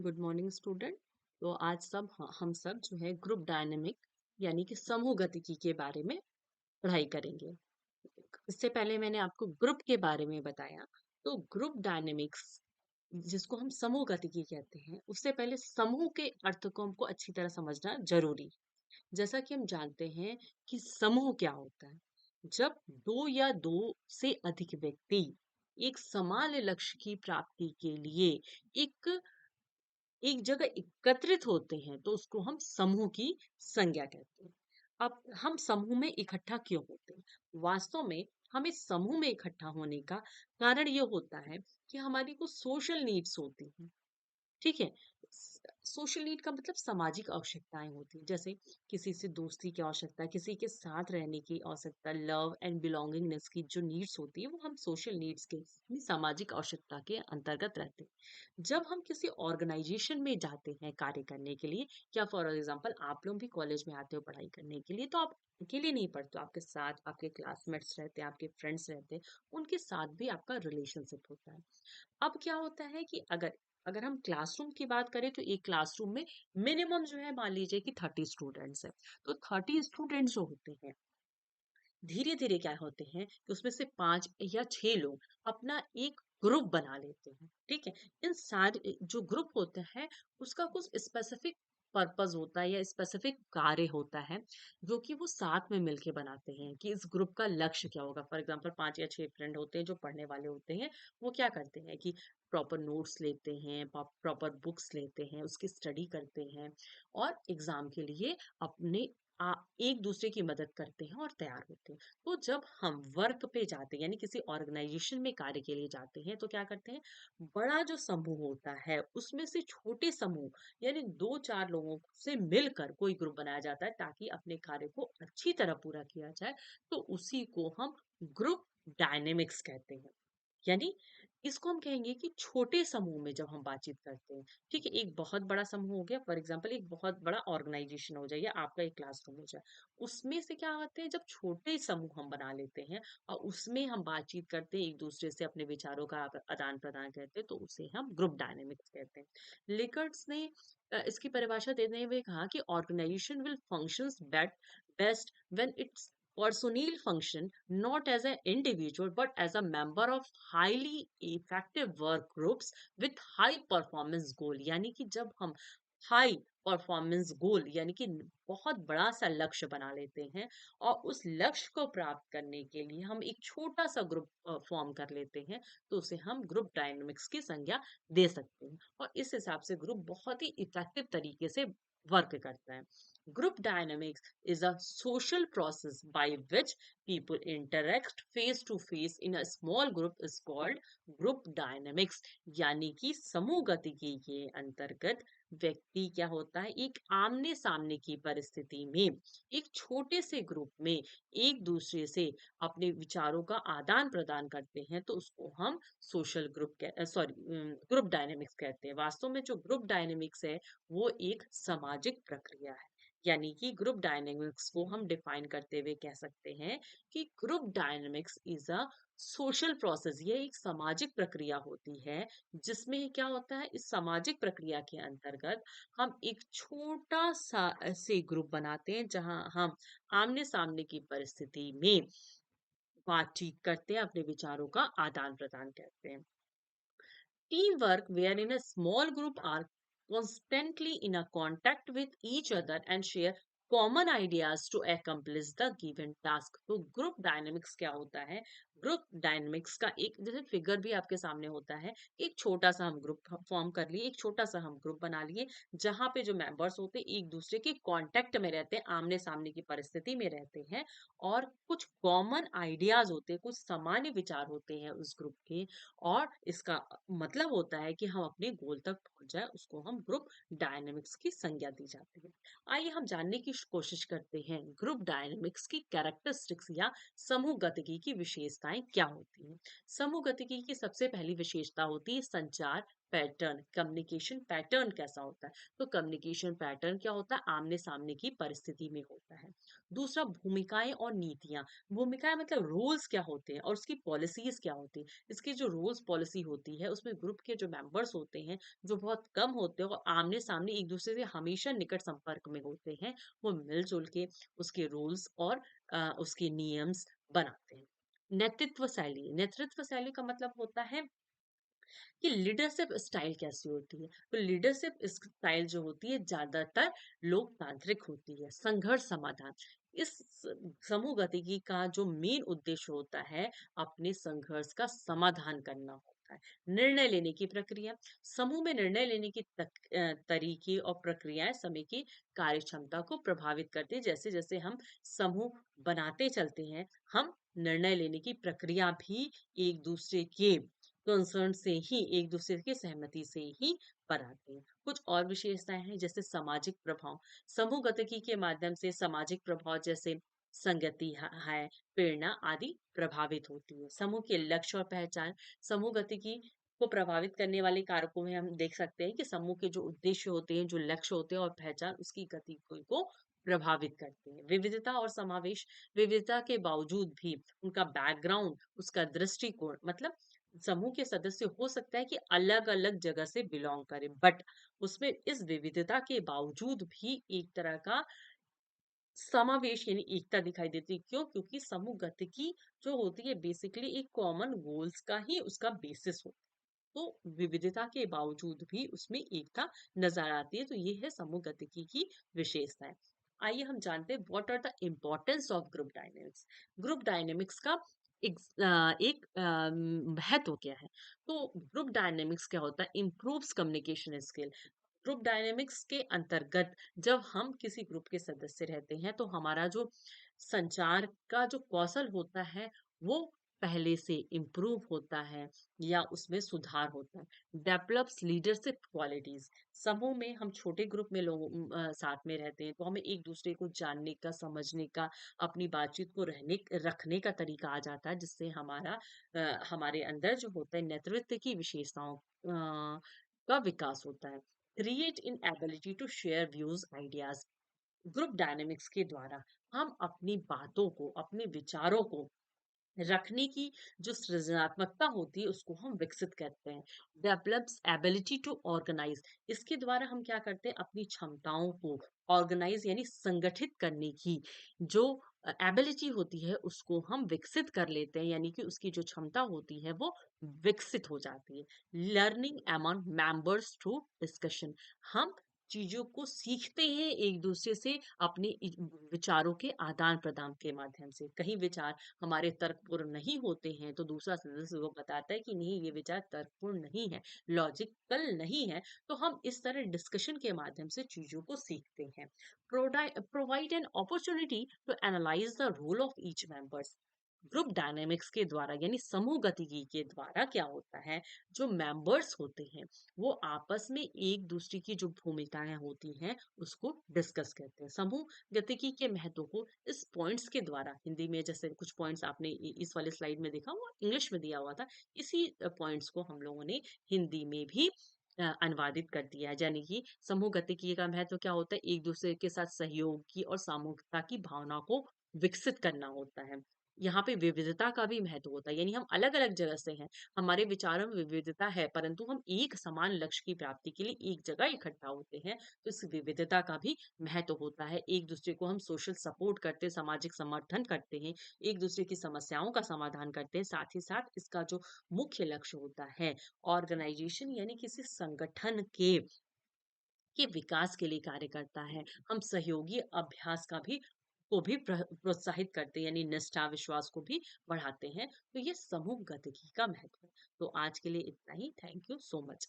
Good morning student. तो आज हम सब जो है ग्रुप डायनेमिक यानी कि समूह गतिकी के बारे में पढ़ाई करेंगे। इससे पहले मैंने आपको ग्रुप के बारे में बताया। तो ग्रुप डायनेमिक्स जिसको हम समूह गतिकी कहते हैं, उससे पहले समूह के अर्थ को हमको अच्छी तरह समझना जरूरी। जैसा कि हम जानते हैं कि समूह क्या होता है। जब दो या दो से अधिक व्यक्ति एक समान लक्ष्य की प्राप्ति के लिए एक एक जगह एकत्रित होते हैं तो उसको हम समूह की संज्ञा कहते हैं। अब हम समूह में इकट्ठा क्यों होते हैं? वास्तव में हमें समूह में इकट्ठा होने का कारण ये होता है कि हमारी कुछ सोशल नीड्स होती हैं। ठीक है। सोशल नीड का मतलब सामाजिक आवश्यकताएं होती हैं, जैसे किसी से दोस्ती की आवश्यकता, किसी के साथ रहने की आवश्यकता, लव एंड बिलोंगिंगनेस की जो नीड्स होती है वो हम सोशल नीड्स के यानी सामाजिक आवश्यकता के अंतर्गत रहते हैं। जब हम किसी ऑर्गेनाइजेशन में जाते हैं कार्य करने के लिए, या फॉर एग्जांपल आप लोग भी कॉलेज में आते हो पढ़ाई करने के लिए, तो आप अकेले नहीं पढ़ते हो, आपके साथ आपके क्लासमेट्स रहते हैं, आपके फ्रेंड्स रहते हैं, उनके साथ भी आपका रिलेशनशिप होता है। अब क्या होता है कि अगर अगर हम क्लासरूम की बात करें तो एक क्लासरूम में मिनिमम जो है मान लीजिए कि 30 स्टूडेंट्स है। तो 30 स्टूडेंट्स जो होते हैं, धीरे धीरे क्या होते हैं कि उसमें से 5 या 6 लोग अपना एक ग्रुप बना लेते हैं। ठीक है। इन सारे जो ग्रुप होता है उसका कुछ स्पेसिफिक पर्पस होता है या स्पेसिफिक कार्य होता है जो कि वो साथ में मिलके बनाते हैं कि इस ग्रुप का लक्ष्य क्या होगा। फॉर एग्जांपल 5 या 6 फ्रेंड होते हैं जो पढ़ने वाले होते हैं। वो क्या करते हैं कि प्रॉपर नोट्स लेते हैं, प्रॉपर बुक्स लेते हैं, उसकी स्टडी करते हैं और एग्जाम के लिए अपने एक दूसरे की मदद करते हैं और तैयार होते हैं। तो जब हम वर्क पे जाते हैं यानी किसी ऑर्गेनाइजेशन में कार्य के लिए जाते हैं तो क्या करते हैं, बड़ा जो समूह होता है उसमें से छोटे समूह यानी 2-4 लोगों से मिलकर कोई ग्रुप बनाया जाता है ताकि अपने कार्य को अच्छी तरह पूरा किया जाए। तो उसी को हम ग्रुप डायनेमिक्स कहते हैं। यानी इसको हम कहेंगे कि छोटे समूह में जब हम बातचीत करते हैं। ठीक है, एक बहुत बड़ा समूह हो गया, फॉर एग्जांपल एक बहुत बड़ा ऑर्गेनाइजेशन हो जाए या आपका एक क्लासरूम हो जाए। उसमें से क्या होते हैं, जब छोटे समूह हम बना लेते हैं और उसमें हम बातचीत करते हैं, एक दूसरे से अपने विचारों का आदान प्रदान करते हैं, तो उसे हम ग्रुप डायनेमिक्स कहते हैं। लिकर्ट्स ने इसकी परिभाषा देते हुए कहा कि organization will functions best when it's personnel function not as an individual but as a member of highly effective work groups with high performance goal। यानी कि जब हम हाई परफॉर्मेंस गोल यानी कि बहुत बड़ा सा लक्ष्य बना लेते हैं और उस लक्ष्य को प्राप्त करने के लिए हम एक छोटा सा ग्रुप फॉर्म कर लेते हैं, तो उसे हम ग्रुप डायनामिक्स की संज्ञा दे सकते हैं। और इस हिसाब से ग्रुप बहुत ही इफेक्टिव तरीके से वर्क करता है। Group dynamics is a social process by which people interact face to face in a small group is called group dynamics। यानी कि समूह गतिकी के अंतर्गत व्यक्ति क्या होता है, एक आमने सामने की परिस्थिति में एक छोटे से ग्रुप में एक दूसरे से अपने विचारों का आदान प्रदान करते हैं, तो उसको हम social group sorry group dynamics कहते हैं। वास्तव में जो ग्रुप डायनेमिक्स है वो एक सामाजिक प्रक्रिया है। यानी कि ग्रुप डायनेमिक्स को हम डिफाइन करते हुए कह सकते हैं कि group dynamics is a social process. ये एक सामाजिक प्रक्रिया होती है जिसमें क्या होता है, इस सामाजिक प्रक्रिया के अंतर्गत हम एक छोटा सा ऐसे ग्रुप बनाते हैं जहां हम आमने सामने की परिस्थिति में बातचीत करते हैं, अपने विचारों का आदान प्रदान करते हैं। Teamwork, wherein a small group are constantly in a contact with each other and share common ideas to accomplish the given task। तो ग्रुप डायनेमिक्स क्या होता है? ग्रुप डायनेमिक्स का एक जैसे फिगर भी आपके सामने होता है, एक छोटा सा हम ग्रुप फॉर्म कर लिए, एक छोटा सा हम ग्रुप बना लिए जहां पे जो मेंबर्स होते हैं एक दूसरे के कांटेक्ट में रहते हैं, आमने सामने की परिस्थिति में रहते हैं और कुछ कॉमन आइडियाज होते हैं, कुछ सामान्य विचार होते हैं उस ग्रुप के। और इसका मतलब होता है कि हम अपने गोल तक पहुंच जाए, उसको हम ग्रुप डायनेमिक्स की संज्ञा दी जाती है। आइए हम जानने की कोशिश करते हैं ग्रुप डायनेमिक्स की कैरेक्टरिस्टिक्स या समूह गतिकी की विशेषताएं क्या होती हैं। समूह गतिकी की सबसे पहली विशेषता होती है संचार पैटर्न, कम्युनिकेशन पैटर्न कैसा होता है। तो कम्युनिकेशन पैटर्न क्या होता है, आमने सामने की परिस्थिति में होता है। दूसरा, भूमिकाएं और नीतियां। भूमिकाएं मतलब रोल्स क्या होते हैं और उसकी पॉलिसीज क्या होती है। इसकी जो रूल्स पॉलिसी होती है उसमें ग्रुप के जो मेंबर्स होते हैं, जो बहुत कम होते हैं और आमने सामने एक दूसरे से हमेशा निकट संपर्क में होते हैं, वो मिलजुल के उसके रूल्स और उसके नियम्स बनाते हैं। नेतृत्व शैली का मतलब होता है कि लीडरशिप स्टाइल कैसी होती है। तो लीडरशिप स्टाइल जो होती है ज्यादातर लोकतांत्रिक होती है। संघर्ष समाधान, इस समूह गतिकी का जो मेन उद्देश्य होता है, अपने संघर्ष का समाधान करना होता है। निर्णय लेने की प्रक्रिया, समूह में निर्णय लेने की तरीके और प्रक्रियाएं समय की कार्यक्षमता को प्रभावित करती है। जैसे जैसे हम समूह बनाते चलते हैं, हम निर्णय लेने की प्रक्रिया भी एक दूसरे के कंसर्न से ही, एक दूसरे की सहमति से ही बनाते हैं। कुछ और विशेषताएं हैं जैसे सामाजिक प्रभाव। समूह गतिकी के माध्यम से सामाजिक प्रभाव जैसे संगति है, प्रेरणा आदि प्रभावित होती है। समूह के लक्ष्य और पहचान, समूह गतिकी को प्रभावित करने वाले कारकों में हम देख सकते हैं कि समूह के जो उद्देश्य होते हैं, जो लक्ष्य होते हैं और पहचान उसकी गति को प्रभावित करते हैं। विविधता और समावेश, विविधता के बावजूद भी उनका बैकग्राउंड, उसका दृष्टिकोण, मतलब समूह के सदस्य हो सकता है कि अलग अलग जगह से बिलोंग करें, बट उसमें इस विविधता के बावजूद भी एक तरह का समावेश यानी एकता दिखाई देती है। क्यों? क्योंकि समूह गतिकी जो होती है बेसिकली एक कॉमन गोल्स का ही उसका बेसिस होता है। तो विविधता के बावजूद भी उसमें एकता नजर आती है। तो ये है समूह गतिकी की विशेषताएं। आइए हम जानते हैं what are the importance of group dynamics. Group dynamics का महत्व क्या है। तो ग्रुप डायनेमिक्स क्या होता है, improves communication skill. Group dynamics के अंतर्गत जब हम किसी ग्रुप के सदस्य रहते हैं तो हमारा जो संचार का जो कौशल होता है वो पहले से इम्प्रूव होता है या उसमें सुधार होता है। डेवलप्स लीडरशिप क्वालिटीज, समूह में हम छोटे ग्रुप में लोगों साथ में रहते हैं तो हमें एक दूसरे को जानने का, समझने का, अपनी बातचीत को रखने का तरीका आ जाता है, जिससे हमारे अंदर जो होता है नेतृत्व की विशेषताओं का विकास होता है। Create in ability to share views ideas, group dynamics के द्वारा हम अपनी बातों को, अपने विचारों को रखने की जो सृजनात्मकता होती है उसको हम विकसित करते हैं। डेवलप्स एबिलिटी टू ऑर्गेनाइज, इसके द्वारा हम क्या करते हैं, अपनी क्षमताओं को ऑर्गेनाइज यानी संगठित करने की जो एबिलिटी होती है उसको हम विकसित कर लेते हैं, यानी कि उसकी जो क्षमता होती है वो विकसित हो जाती है। Learning among members through discussion, हम चीजों को सीखते हैं एक दूसरे से अपने विचारों के आदान प्रदान के माध्यम से। कहीं विचार हमारे तर्कपूर्ण नहीं होते हैं तो दूसरा सदस्य वो बताता है कि नहीं, ये विचार तर्कपूर्ण नहीं है, लॉजिकल नहीं है। तो हम इस तरह डिस्कशन के माध्यम से चीजों को सीखते हैं। Provide an opportunity to analyse the role of each members, group dynamics के द्वारा यानी समूह गतिकी के द्वारा क्या होता है, जो मेंबर्स होते हैं वो आपस में एक दूसरे की जो भूमिकाएं होती हैं उसको डिस्कस करते हैं। समूह गतिकी के महत्व को इस पॉइंट्स के द्वारा, हिंदी में जैसे कुछ पॉइंट्स आपने इस वाले स्लाइड में देखा वो इंग्लिश में दिया हुआ था, इसी पॉइंट्स को हम लोगों ने हिंदी में भी अनुवादित कर दिया है। यानी कि समूह गतिकी का महत्व क्या होता है, एक दूसरे के साथ सहयोग की और सामूहिकता की भावना को विकसित करना होता है। यहाँ पे विविधता का भी महत्व होता है, यानी हम अलग अलग जगह से हैं, हमारे विचारों में विविधता है, परंतु हम एक समान लक्ष्य की प्राप्ति के लिए एक जगह इकट्ठा होते हैं। तो इस विविधता का भी महत्व होता है। एक दूसरे को हम सोशल सपोर्ट करते हैं, सामाजिक समर्थन करते हैं, एक दूसरे की समस्याओं का समाधान करते हैं। साथ ही साथ इसका जो मुख्य लक्ष्य होता है ऑर्गेनाइजेशन यानी किसी संगठन के विकास के लिए कार्य करता है। हम सहयोगी अभ्यास को भी प्रोत्साहित करते हैं, यानी निष्ठा विश्वास को भी बढ़ाते हैं। तो ये समूह गतिकी का महत्व है। तो आज के लिए इतना ही। Thank you so much.